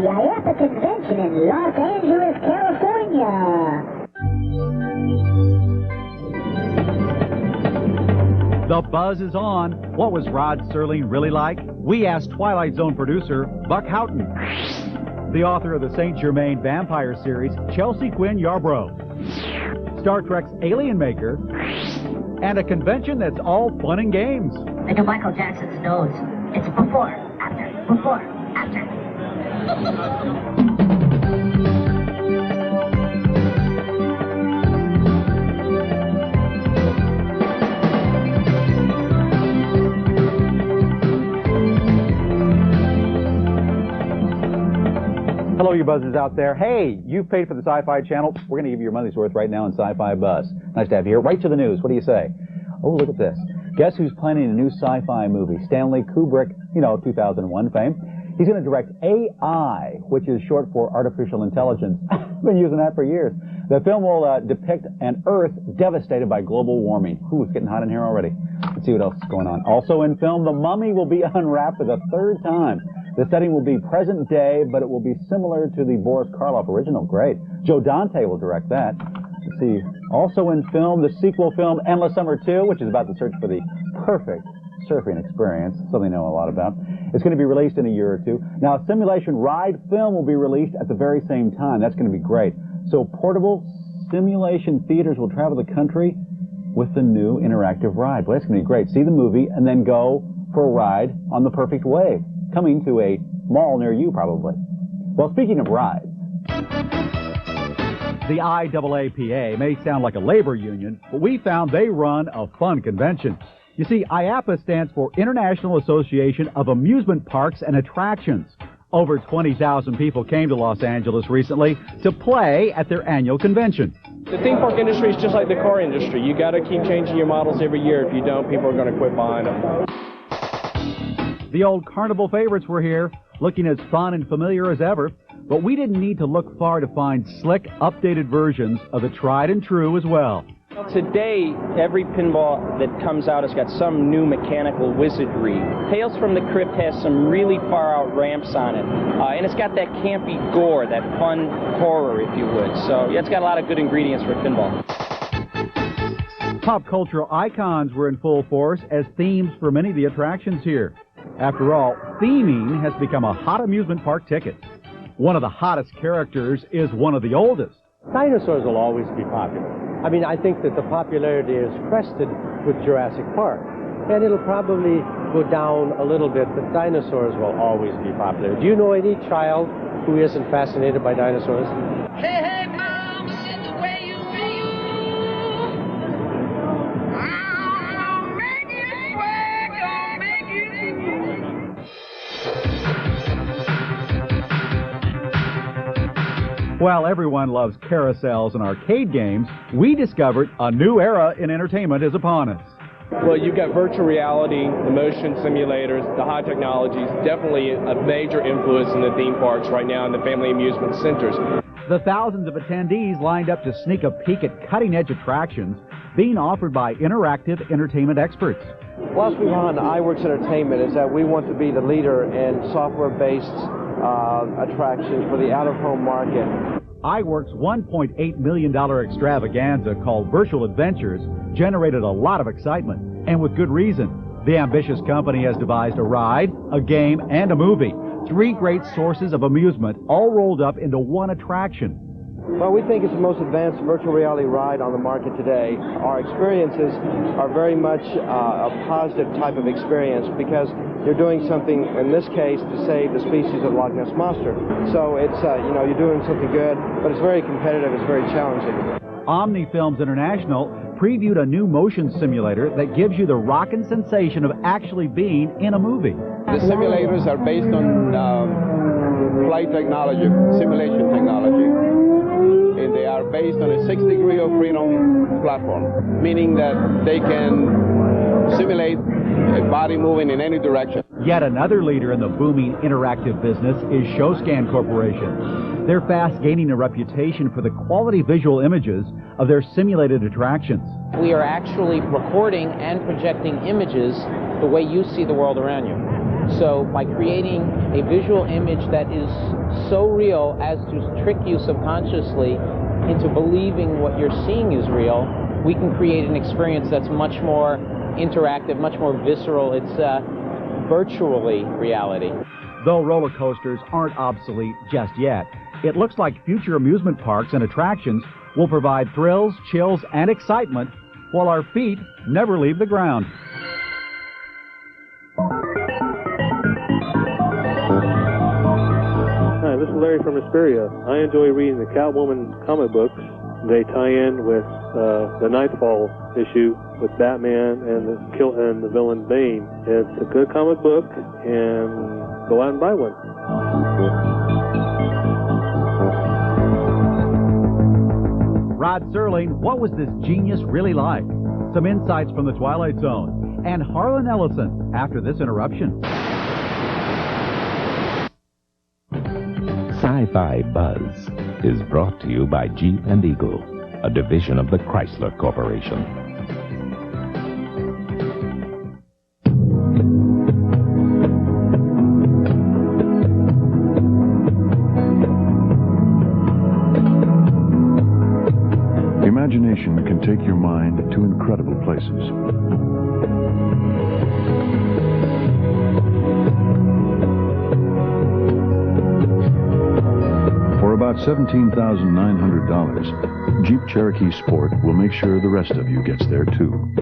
IAPA convention in Los Angeles, California. The buzz is on. What was Rod Serling really like? We asked Twilight Zone producer Buck Houghton, the author of the St. Germain vampire series, Chelsea Quinn Yarbrough, Star Trek's Alien Maker, and a convention that's all fun and games. Look at Michael Jackson's nose. It's before, after. Hello, you buzzers out there. Hey, you've paid for the Sci-Fi channel. We're going to give you your money's worth right now in Sci-Fi Buzz. Nice to have you here. Right to the news. What do you say? Oh, look at this. Guess who's planning a new sci-fi movie? Stanley Kubrick, 2001 fame. He's going to direct AI, which is short for artificial intelligence. I've been using that for years. The film will depict an Earth devastated by global warming. Ooh, it's getting hot in here already. Let's see what else is going on. Also in film, The Mummy will be unwrapped for the third time. The setting will be present day, but it will be similar to the Boris Karloff original. Great. Joe Dante will direct that. Let's see. Also in film, the sequel film Endless Summer 2, which is about the search for the perfect surfing experience, something I know a lot about. It's going to be released in a year or two. Now, a simulation ride film will be released at the very same time. That's going to be great. So portable simulation theaters will travel the country with the new interactive ride. Boy, that's going to be great. See the movie and then go for a ride on the perfect wave. Coming to a mall near you, probably. Well, speaking of rides, the IAAPA may sound like a labor union, but we found they run a fun convention. You see, IAPA stands for International Association of Amusement Parks and Attractions. Over 20,000 people came to Los Angeles recently to play at their annual convention. The theme park industry is just like the car industry. You got to keep changing your models every year. If you don't, people are going to quit buying them. The old carnival favorites were here, looking as fun and familiar as ever, but we didn't need to look far to find slick, updated versions of the tried and true as well. Today, every pinball that comes out has got some new mechanical wizardry. Tales from the Crypt has some really far-out ramps on it, and it's got that campy gore, that fun horror, if you would. So, yeah, it's got a lot of good ingredients for pinball. Pop cultural icons were in full force as themes for many of the attractions here. After all, theming has become a hot amusement park ticket. One of the hottest characters is one of the oldest. Dinosaurs will always be popular. I mean, I think that the popularity is crested with Jurassic Park. And it'll probably go down a little bit, but dinosaurs will always be popular. Do you know any child who isn't fascinated by dinosaurs? Hey, hey, Mom, see the way you move. I'll make you sweat, gonna make you move. While everyone loves carousels and arcade games, we discovered a new era in entertainment is upon us. Well, you've got virtual reality, the motion simulators, the high technologies, definitely a major influence in the theme parks right now and the family amusement centers. The thousands of attendees lined up to sneak a peek at cutting-edge attractions being offered by interactive entertainment experts. Philosophy behind iWorks Entertainment is that we want to be the leader in software-based attractions for the out-of-home market. iWorks' $1.8 million extravaganza called Virtual Adventures generated a lot of excitement, and with good reason. The ambitious company has devised a ride, a game, and a movie. 3 great sources of amusement all rolled up into one attraction. Well, we think it's the most advanced virtual reality ride on the market today. Our experiences are very much a positive type of experience because you're doing something, in this case, to save the species of Loch Ness Monster. So it's, you're doing something good, but it's very competitive, it's very challenging. Omni Films International previewed a new motion simulator that gives you the rockin' sensation of actually being in a movie. The simulators are based on flight technology, simulation technology. And they are based on a 6-degree of freedom platform, meaning that they can simulate a body moving in any direction. Yet another leader in the booming interactive business is ShowScan Corporation. They're fast gaining a reputation for the quality visual images of their simulated attractions. We are actually recording and projecting images the way you see the world around you. So by creating a visual image that is so real as to trick you subconsciously into believing what you're seeing is real, we can create an experience that's much more interactive, much more visceral. It's virtually reality. Though roller coasters aren't obsolete just yet, it looks like future amusement parks and attractions will provide thrills, chills, and excitement while our feet never leave the ground. Hi, this is Larry from Hesperia. I enjoy reading the Catwoman comic books. They tie in with the Nightfall issue with Batman and the villain Bane. It's a good comic book, and go out and buy one. Rod Serling, what was this genius really like? Some insights from the Twilight Zone. And Harlan Ellison after this interruption. Sci-Fi Buzz is brought to you by Jeep and Eagle, a division of the Chrysler Corporation. Imagination can take your mind to incredible places. For about $17,900, Jeep Cherokee Sport will make sure the rest of you gets there too.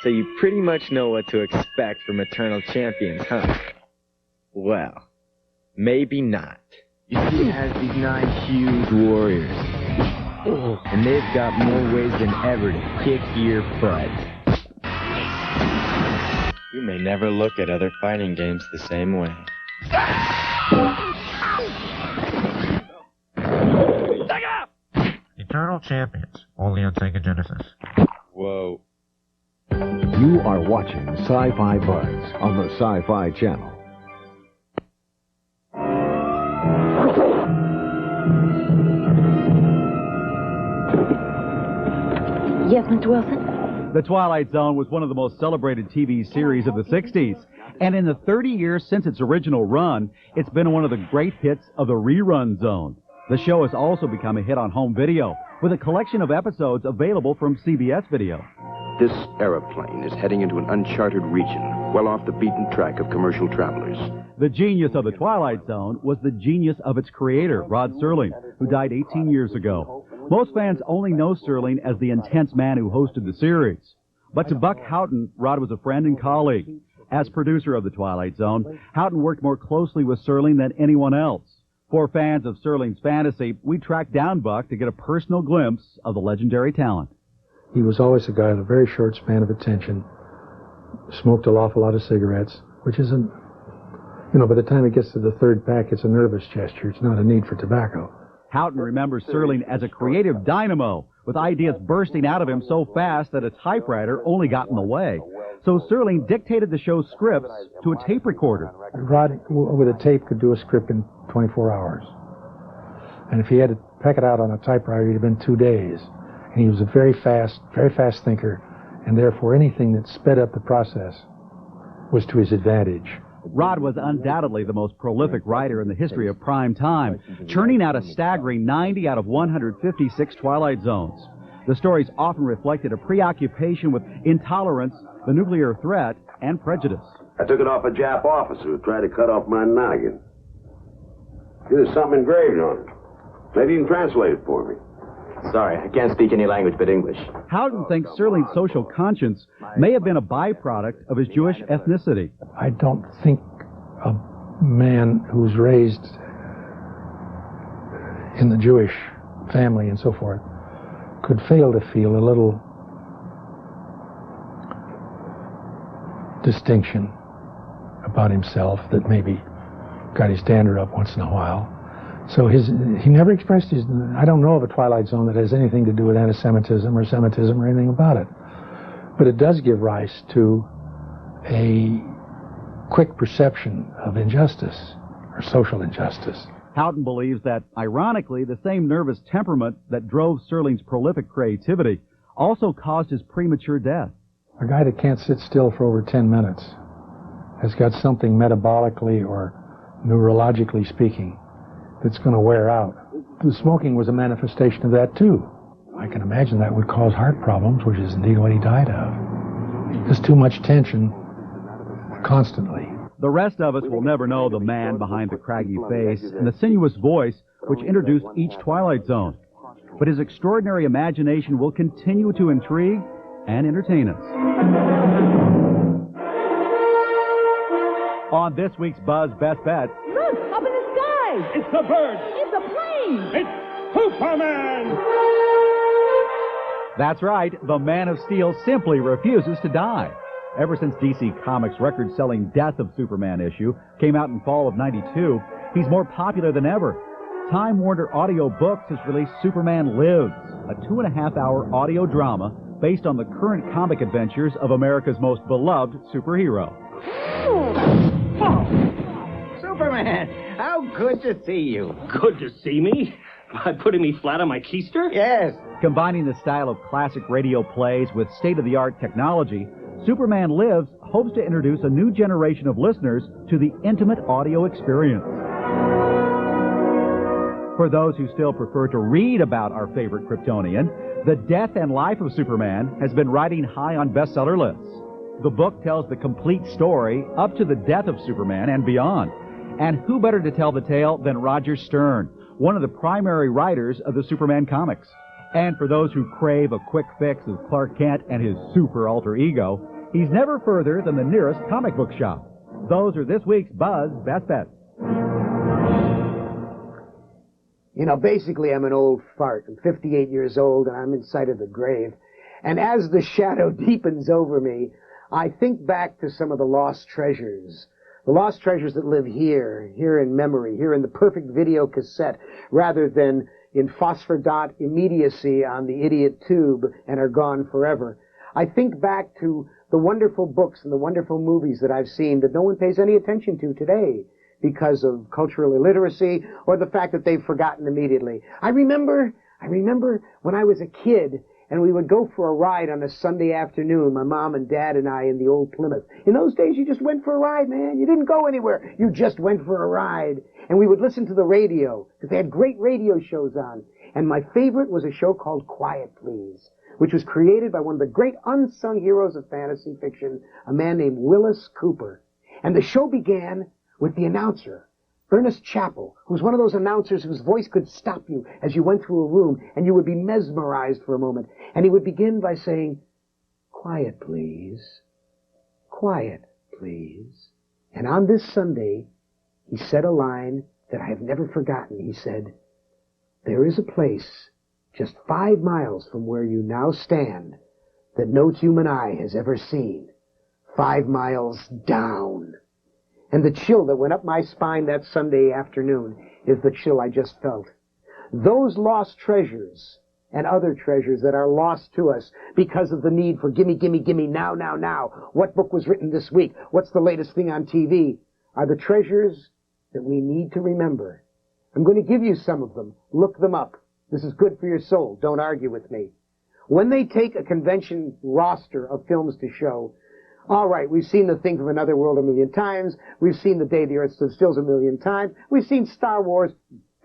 So you pretty much know what to expect from Eternal Champions, huh? Well, maybe not. You see, it has these 9 huge warriors. And they've got more ways than ever to kick your butt. You may never look at other fighting games the same way. Eternal Champions, only on Sega Genesis. Whoa. You are watching Sci-Fi Buzz on the Sci-Fi Channel. Yes, Mr. Wilson? The Twilight Zone was one of the most celebrated TV series of the 60s. And in the 30 years since its original run, it's been one of the great hits of the rerun zone. The show has also become a hit on home video, with a collection of episodes available from CBS Video. This aeroplane is heading into an uncharted region, well off the beaten track of commercial travelers. The genius of the Twilight Zone was the genius of its creator, Rod Serling, who died 18 years ago. Most fans only know Serling as the intense man who hosted the series. But to Buck Houghton, Rod was a friend and colleague. As producer of the Twilight Zone, Houghton worked more closely with Serling than anyone else. For fans of Serling's fantasy, we tracked down Buck to get a personal glimpse of the legendary talent. He was always a guy with a very short span of attention, smoked an awful lot of cigarettes, which isn't, by the time it gets to the third pack, it's a nervous gesture. It's not a need for tobacco. Houghton remembers Serling as a creative dynamo, with ideas bursting out of him so fast that a typewriter only got in the way. So Serling dictated the show's scripts to a tape recorder. Rod, with a tape, could do a script in 24 hours. And if he had to pack it out on a typewriter, it'd have been 2 days. And he was a very fast thinker, and therefore anything that sped up the process was to his advantage. Rod was undoubtedly the most prolific writer in the history of prime time, churning out a staggering 90 out of 156 Twilight Zones. The stories often reflected a preoccupation with intolerance, the nuclear threat, and prejudice. I took it off a Jap officer who tried to cut off my noggin. There's something engraved on it. Maybe you can translate it for me. Sorry, I can't speak any language but English. Houghton thinks Serling's social conscience may have been a byproduct of his Jewish ethnicity. I don't think a man who's raised in the Jewish family and so forth could fail to feel a little distinction about himself that maybe got his dander up once in a while. So he never expressed his... I don't know of a Twilight Zone that has anything to do with anti-Semitism or Semitism or anything about it. But it does give rise to a quick perception of injustice or social injustice. Houghton believes that, ironically, the same nervous temperament that drove Serling's prolific creativity also caused his premature death. A guy that can't sit still for over 10 minutes has got something metabolically or neurologically speaking, that's going to wear out. The smoking was a manifestation of that, too. I can imagine that would cause heart problems, which is indeed what he died of. There's too much tension constantly. The rest of us will never know the man behind the craggy face and the sinuous voice which introduced each Twilight Zone. But his extraordinary imagination will continue to intrigue and entertain us. On this week's Buzz Best Bets... Look, up in the sky! It's a bird! It's a plane! It's Superman! That's right, the Man of Steel simply refuses to die. Ever since DC Comics' record-selling Death of Superman issue came out in fall of '92, he's more popular than ever. Time Warner Audio Books has released Superman Lives, a 2.5-hour audio drama based on the current comic adventures of America's most beloved superhero. Superman, how good to see you. Good to see me? By putting me flat on my keister? Yes. Combining the style of classic radio plays with state-of-the-art technology, Superman Lives hopes to introduce a new generation of listeners to the intimate audio experience. For those who still prefer to read about our favorite Kryptonian, The Death and Life of Superman has been riding high on bestseller lists. The book tells the complete story up to the death of Superman and beyond. And who better to tell the tale than Roger Stern, one of the primary writers of the Superman comics. And for those who crave a quick fix of Clark Kent and his super alter ego, he's never further than the nearest comic book shop. Those are this week's Buzz Best Bets. You know, basically I'm an old fart. I'm 58 years old and I'm in sight of the grave. And as the shadow deepens over me, I think back to some of the lost treasures. The lost treasures that live here in memory, here in the perfect video cassette, rather than in phosphor dot immediacy on the idiot tube and are gone forever. I think back to the wonderful books and the wonderful movies that I've seen that no one pays any attention to today because of cultural illiteracy or the fact that they've forgotten immediately. I remember when I was a kid and we would go for a ride on a Sunday afternoon, my mom and dad and I in the old Plymouth. In those days, you just went for a ride, man. You didn't go anywhere. You just went for a ride. And we would listen to the radio, because they had great radio shows on. And my favorite was a show called Quiet Please, which was created by one of the great unsung heroes of fantasy fiction, a man named Willis Cooper. And the show began with the announcer, Ernest Chappell, who was one of those announcers whose voice could stop you as you went through a room, and you would be mesmerized for a moment. And he would begin by saying, "Quiet, please. Quiet, please." And on this Sunday, he said a line that I have never forgotten. He said, "There is a place just 5 miles from where you now stand that no human eye has ever seen. 5 miles down." And the chill that went up my spine that Sunday afternoon is the chill I just felt. Those lost treasures and other treasures that are lost to us because of the need for gimme, gimme, gimme, now, now, now. What book was written this week? What's the latest thing on TV? Are the treasures that we need to remember. I'm going to give you some of them. Look them up. This is good for your soul. Don't argue with me. When they take a convention roster of films to show, all right, we've seen The Thing from Another World a million times. We've seen The Day the Earth Stood Still a million times. We've seen Star Wars,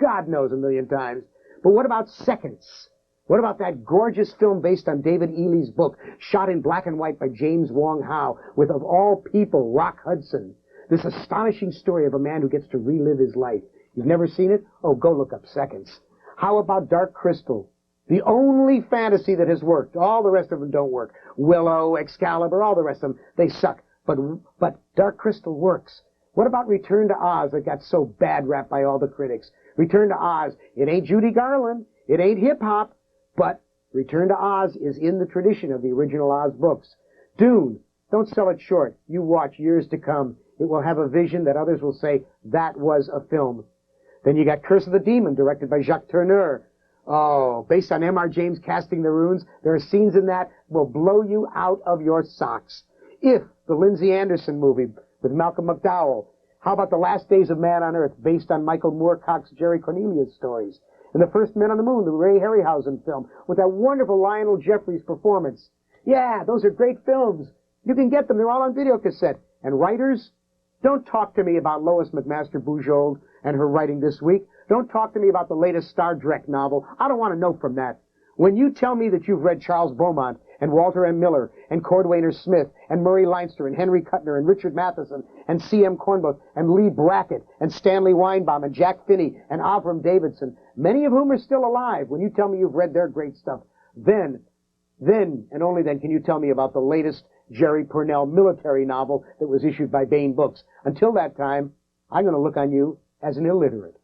God knows, a million times. But what about Seconds? What about that gorgeous film based on David Ely's book, shot in black and white by James Wong Howe, with, of all people, Rock Hudson? This astonishing story of a man who gets to relive his life. You've never seen it? Oh, go look up Seconds. How about Dark Crystal? The only fantasy that has worked. All the rest of them don't work. Willow, Excalibur, all the rest of them, they suck. But Dark Crystal works. What about Return to Oz that got so bad rap by all the critics? Return to Oz, it ain't Judy Garland, it ain't hip-hop, but Return to Oz is in the tradition of the original Oz books. Dune, don't sell it short. You watch years to come. It will have a vision that others will say, that was a film. Then you got Curse of the Demon, directed by Jacques Tourneur. Oh, based on M.R. James casting the runes, there are scenes in that will blow you out of your socks. If, the Lindsay Anderson movie with Malcolm McDowell. How about The Last Days of Man on Earth, based on Michael Moorcock's Jerry Cornelius stories? And The First Men on the Moon, the Ray Harryhausen film, with that wonderful Lionel Jeffries performance. Yeah, those are great films. You can get them. They're all on video cassette. And writers, Don't talk to me about Lois McMaster Bujold and her writing this week. Don't talk to me about the latest Star Trek novel. I don't want to know from that. When you tell me that you've read Charles Beaumont and Walter M. Miller and Cordwainer Smith and Murray Leinster and Henry Kuttner and Richard Matheson and C.M. Cornbluth and Lee Brackett and Stanley Weinbaum and Jack Finney and Avram Davidson, many of whom are still alive, when you tell me you've read their great stuff, then and only then can you tell me about the latest Jerry Purnell military novel that was issued by Bain Books. Until that time, I'm going to look on you as an illiterate.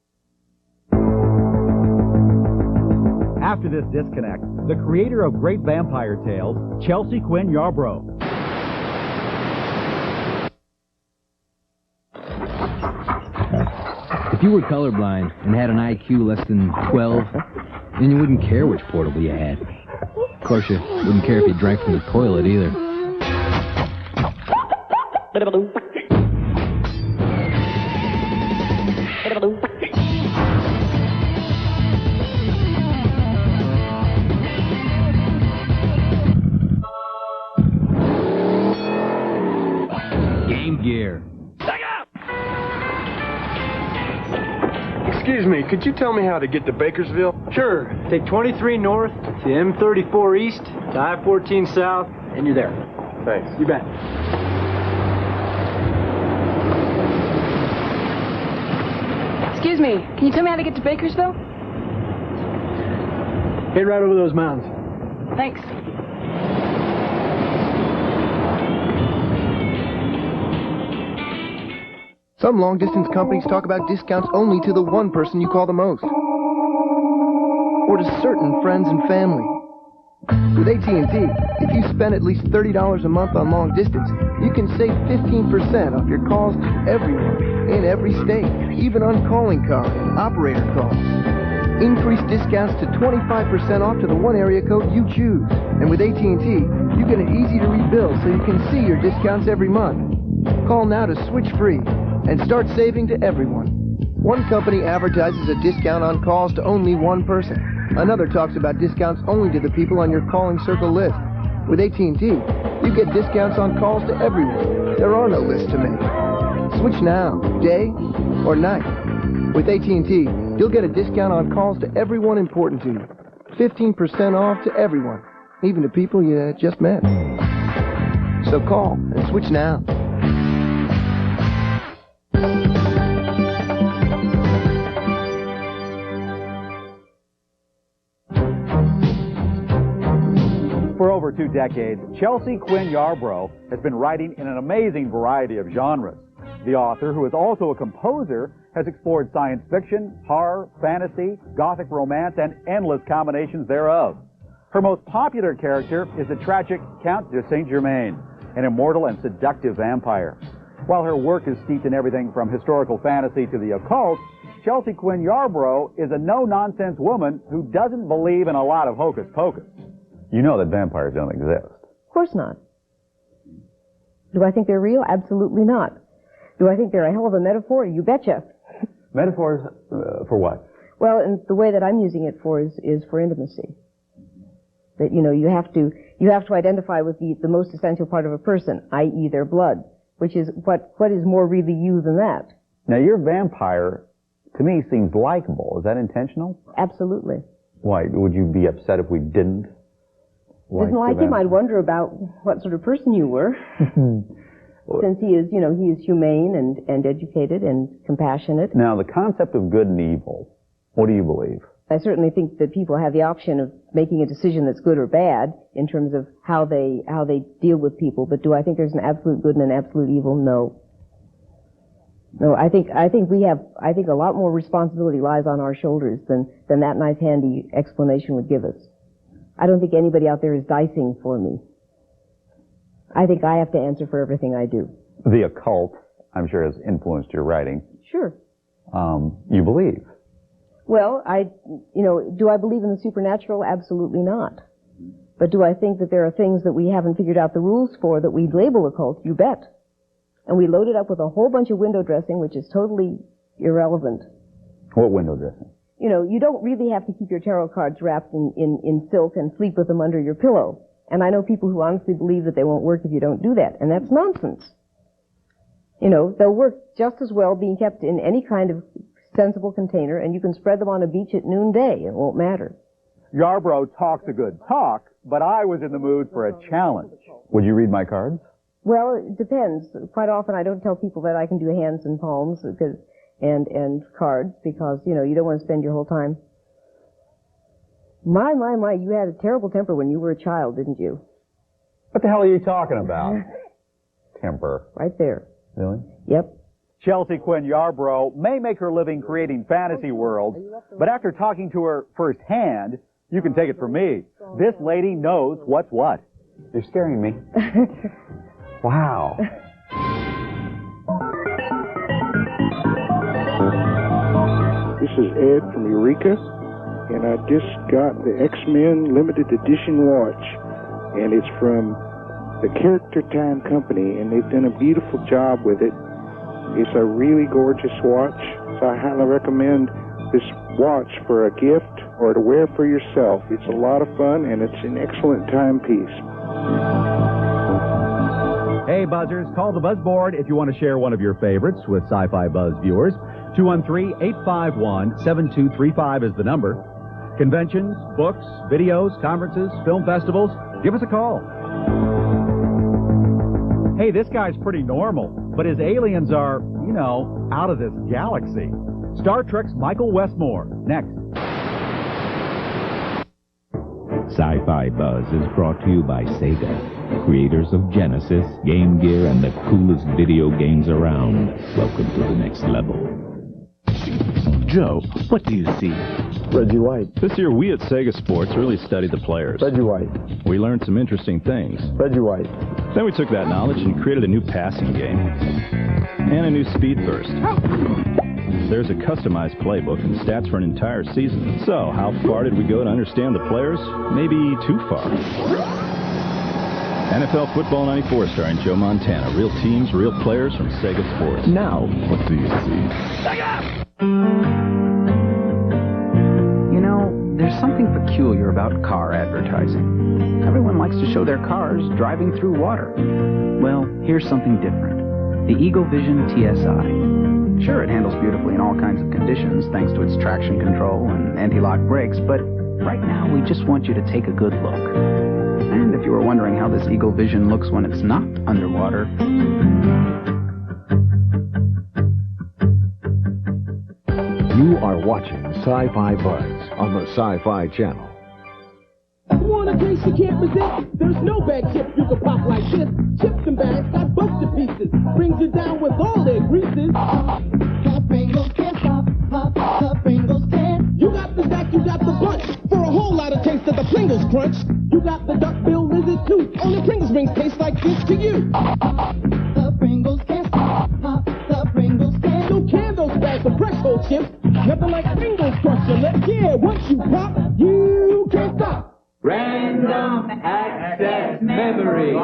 After this disconnect, the creator of Great Vampire Tales, Chelsea Quinn Yarbrough. If you were colorblind and had an IQ less than 12, then you wouldn't care which portable you had. Of course, you wouldn't care if you drank from the toilet either. Game Gear. Excuse me, could you tell me how to get to Bakersville? Sure. Take 23 north to M34 east to I-14 south, and you're there. Thanks. You bet. Excuse me, can you tell me how to get to Bakersville? Head right over those mountains. Thanks. Some long-distance companies talk about discounts only to the one person you call the most, or to certain friends and family. With AT&T, if you spend at least $30 a month on long distance, you can save 15% off your calls to everyone in every state, even on calling card and operator calls. Increase discounts to 25% off to the one area code you choose. And with AT&T, you get an easy-to-read bill so you can see your discounts every month. Call now to switch free and start saving to everyone. One company advertises a discount on calls to only one person. Another talks about discounts only to the people on your calling circle list. With AT&T, you get discounts on calls to everyone. There are no lists to make. Switch now, day or night. With AT&T, you'll get a discount on calls to everyone important to you. 15% off to everyone, even to people you just met. So call and switch now. For over 2 decades, Chelsea Quinn Yarbrough has been writing in an amazing variety of genres. The author, who is also a composer, has explored science fiction, horror, fantasy, gothic romance, and endless combinations thereof. Her most popular character is the tragic Count de Saint-Germain, an immortal and seductive vampire. While her work is steeped in everything from historical fantasy to the occult, Chelsea Quinn Yarbrough is a no-nonsense woman who doesn't believe in a lot of hocus-pocus. You know that vampires don't exist. Of course not. Do I think they're real? Absolutely not. Do I think they're a hell of a metaphor? You betcha. Metaphors for what? Well, and the way that I'm using it for is for intimacy. That, you know, you have to identify with the most essential part of a person, i.e. their blood, which is what is more really you than that. Now, your vampire, to me, seems likable. Is that intentional? Absolutely. Why? Would you be upset if we didn't Didn't like him, I'd wonder about what sort of person you were. Since he is, you know, he is humane and educated and compassionate. Now, the concept of good and evil, what do you believe? I certainly think that people have the option of making a decision that's good or bad in terms of how they deal with people. But do I think there's an absolute good and an absolute evil? No. No, I think a lot more responsibility lies on our shoulders than that nice handy explanation would give us. I don't think anybody out there is dicing for me. I think I have to answer for everything I do. The occult, I'm sure, has influenced your writing. Sure. You believe? Well, do I believe in the supernatural? Absolutely not. But do I think that there are things that we haven't figured out the rules for that we label occult? You bet. And we load it up with a whole bunch of window dressing, which is totally irrelevant. What window dressing? You know, you don't really have to keep your tarot cards wrapped in silk and sleep with them under your pillow. And I know people who honestly believe that they won't work if you don't do that. And that's nonsense. You know, they'll work just as well being kept in any kind of sensible container, and you can spread them on a beach at noonday. It won't matter. Yarbrough talks a good talk, but I was in the mood for a challenge. Would you read my cards? Well, it depends. Quite often I don't tell people that I can do hands and palms and cards because, you know, you don't want to spend your whole time. My, you had a terrible temper when you were a child, didn't you? What the hell are you talking about? Temper. Right there. Really? Yep. Chelsea Quinn Yarbrough may make her living creating fantasy worlds, but after talking to her firsthand, you can take it from me. This lady knows what's what. You're scaring me. Wow. This is Ed from Eureka, and I just got the X-Men limited edition watch, and it's from the Character Time Company, and they've done a beautiful job with it. It's a really gorgeous watch, so I highly recommend this watch for a gift or to wear for yourself. It's a lot of fun, and it's an excellent timepiece. Hey, Buzzers, call the Buzz Board if you want to share one of your favorites with Sci-Fi Buzz viewers. 213-851-7235 is the number. Conventions, books, videos, conferences, film festivals, give us a call. Hey, this guy's pretty normal, but his aliens are, you know, out of this galaxy. Star Trek's Michael Westmore, next. Sci-Fi Buzz is brought to you by Sega, creators of Genesis, Game Gear, and the coolest video games around. Welcome to the next level. Joe, what do you see? Reggie White. This year, we at Sega Sports really studied the players. Reggie White. We learned some interesting things. Reggie White. Then we took that knowledge and created a new passing game and a new speed burst. There's a customized playbook and stats for an entire season. So, how far did we go to understand the players? Maybe too far. NFL Football 94 starring Joe Montana. Real teams, real players from Sega Sports. Now, what do you see? You know, there's something peculiar about car advertising. Everyone likes to show their cars driving through water. Well, here's something different. The Eagle Vision TSI. Sure, it handles beautifully in all kinds of conditions thanks to its traction control and anti-lock brakes, but right now we just want you to take a good look. And if you were wondering how this Eagle Vision looks when it's not underwater, You are watching Sci-Fi Buzz on the Sci-Fi Channel. Want a taste you can't resist? There's no bag chip you can pop like this. Chips and bags got busted pieces. Brings you down with all their greases. The Pringles can't stop. The Pringles can't. You got the stack, you got the bunch. For a whole lot of taste of the Pringles crunch. You got the duck-billed lizard too. Only Pringles rings taste like this to you. The Pringles can't stop. The Pringles can't. So can those bags of fresh whole chips. Nothing like Pringles crush your lips. Yeah, once you pop, you can't stop. Random access memory.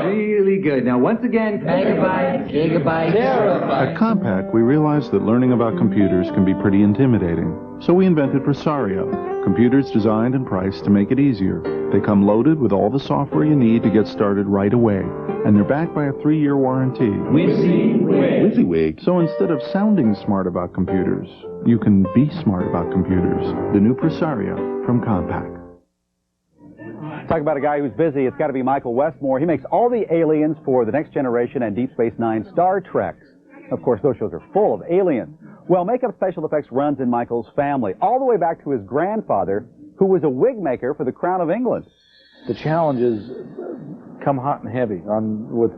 Really good. Now, once again, megabytes, gigabytes, terabytes. At Compaq, we realized that learning about computers can be pretty intimidating. So we invented Presario, computers designed and priced to make it easier. They come loaded with all the software you need to get started right away. And they're backed by a 3-year warranty. WYSIWYG. So instead of sounding smart about computers, you can be smart about computers. The new Presario from Compaq. Talk about a guy who's busy. It's got to be Michael Westmore. He makes all the aliens for The Next Generation and Deep Space Nine Star Treks. Of course, those shows are full of aliens. Well, makeup special effects runs in Michael's family, all the way back to his grandfather, who was a wig maker for the Crown of England. The challenges come hot and heavy,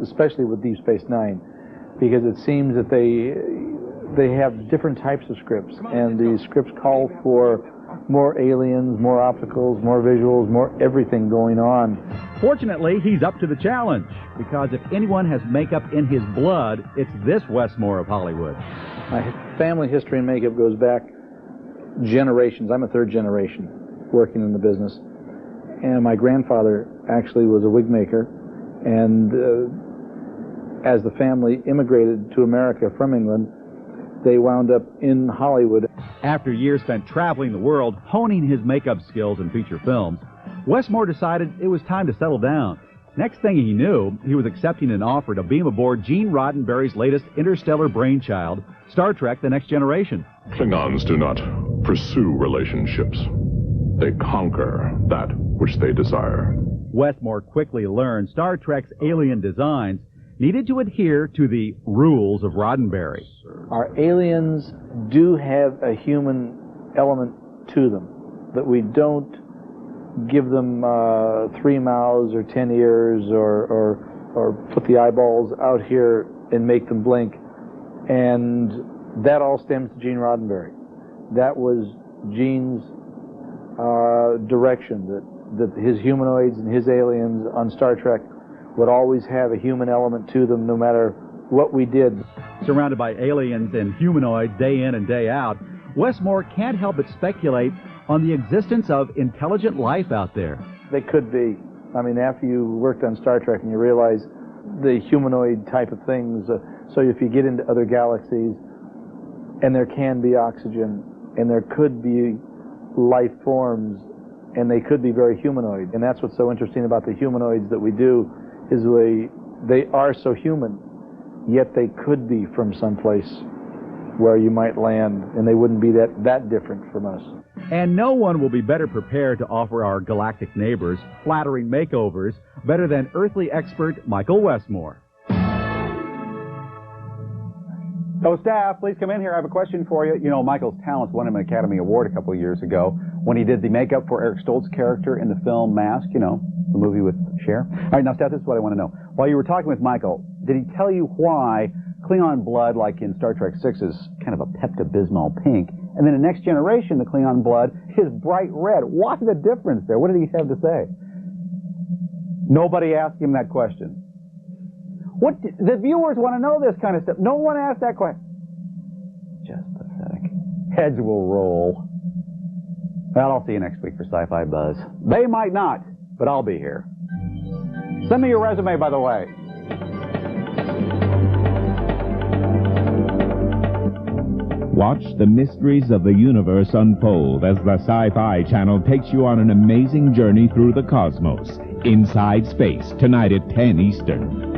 especially with Deep Space Nine, because it seems that they have different types of scripts, and the scripts call for more aliens, more opticals, more visuals, more everything going on. Fortunately, he's up to the challenge, because if anyone has makeup in his blood, it's this Westmore of Hollywood. My family history in makeup goes back generations. I'm a third generation working in the business. And my grandfather actually was a wig maker, and as the family immigrated to America from England, they wound up in Hollywood. After years spent traveling the world, honing his makeup skills in feature films, Westmore decided it was time to settle down. Next thing he knew, he was accepting an offer to beam aboard Gene Roddenberry's latest interstellar brainchild, Star Trek: The Next Generation. Klingons do not pursue relationships. They conquer that which they desire. Westmore quickly learned Star Trek's alien designs needed to adhere to the rules of Roddenberry. Our aliens do have a human element to them, that we don't give them 3 mouths or 10 ears or put the eyeballs out here and make them blink. And that all stems to Gene Roddenberry. That was Gene's direction, that his humanoids and his aliens on Star Trek would always have a human element to them no matter what we did. Surrounded by aliens and humanoids day in and day out, Westmore can't help but speculate on the existence of intelligent life out there. They could be. I mean, after you worked on Star Trek and you realize the humanoid type of things, so if you get into other galaxies and there can be oxygen and there could be life forms and they could be very humanoid. And that's what's so interesting about the humanoids that we do, is they are so human, yet they could be from someplace where you might land, and they wouldn't be that different from us. And no one will be better prepared to offer our galactic neighbors flattering makeovers better than earthly expert Michael Westmore. So staff, please come in here. I have a question for you. You know, Michael's talents won him an Academy Award a couple of years ago when he did the makeup for Eric Stoltz's character in the film Mask, you know, the movie with Cher. All right, now, Staff, this is what I want to know. While you were talking with Michael, did he tell you why Klingon blood, like in Star Trek VI, is kind of a Pepto-Bismol pink, and then in Next Generation, the Klingon blood is bright red? What's the difference there? What did he have to say? Nobody asked him that question. The viewers want to know this kind of stuff. No one asked that question. Just pathetic. Heads will roll. Well, I'll see you next week for Sci-Fi Buzz. They might not, but I'll be here. Send me your resume, by the way. Watch the mysteries of the universe unfold as the Sci-Fi Channel takes you on an amazing journey through the cosmos. Inside Space, tonight at 10 Eastern.